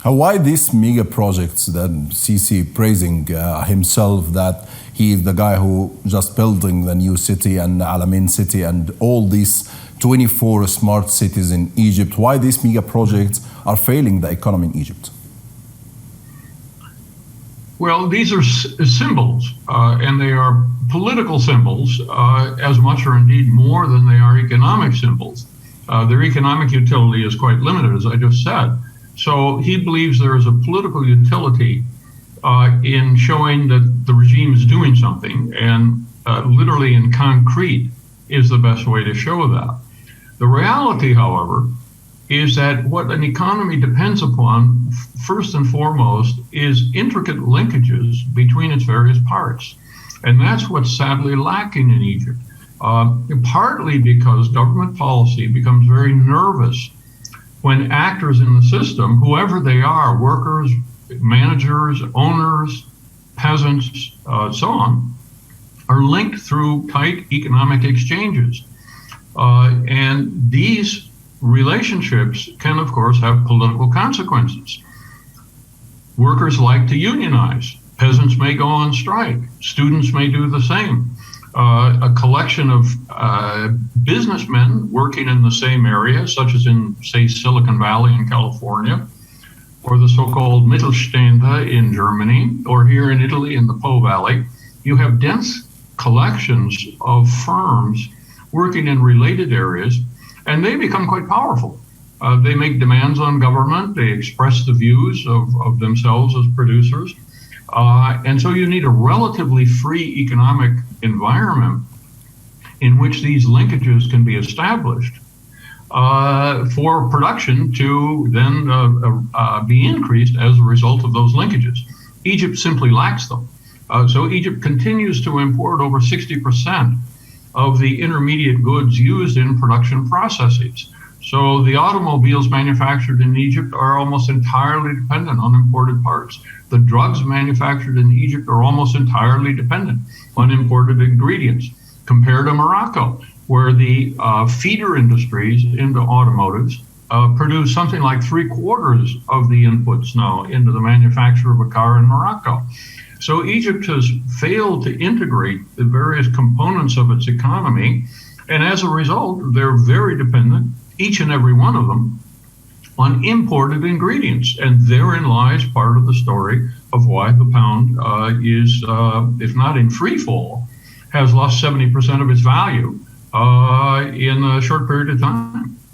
Why these mega projects that Sisi praising himself that he is the guy who just building the new city and Alamein city and all these 24 smart cities in Egypt? Why these mega projects are failing the economy in Egypt? Well, these are symbols, and they are political symbols as much or indeed more than they are economic symbols. Their economic utility is quite limited, as I just said. So he believes there is a political utility in showing that the regime is doing something, and literally in concrete is the best way to show that. The reality, however, is that what an economy depends upon, first and foremost, is intricate linkages between its various parts. And that's what's sadly lacking in Egypt, partly because government policy becomes very nervous when actors in the system, whoever they are, workers, managers, owners, peasants, so on, are linked through tight economic exchanges. And these relationships can, of course, have political consequences. Workers like to unionize. Peasants may go on strike. Students may do the same. A collection of businessmen working in the same area, such as in, say, Silicon Valley in California, or the so-called Mittelstände in Germany, or here in Italy in the Po Valley, you have dense collections of firms working in related areas, and they become quite powerful. They make demands on government, they express the views of themselves as producers, and so you need a relatively free economic environment in which these linkages can be established for production to then be increased as a result of those linkages. Egypt simply lacks them. So Egypt continues to import over 60% of the intermediate goods used in production processes. So the automobiles manufactured in Egypt are almost entirely dependent on imported parts. The drugs manufactured in Egypt are almost entirely dependent on imported ingredients. Compared to Morocco, where the feeder industries into automotives produce something like 3/4 of the inputs now into the manufacture of a car in Morocco. So Egypt has failed to integrate the various components of its economy, and as a result, they're very dependent, each and every one of them, on imported ingredients. And therein lies part of the story of why the pound is, if not in free fall, has lost 70% of its value in a short period of time.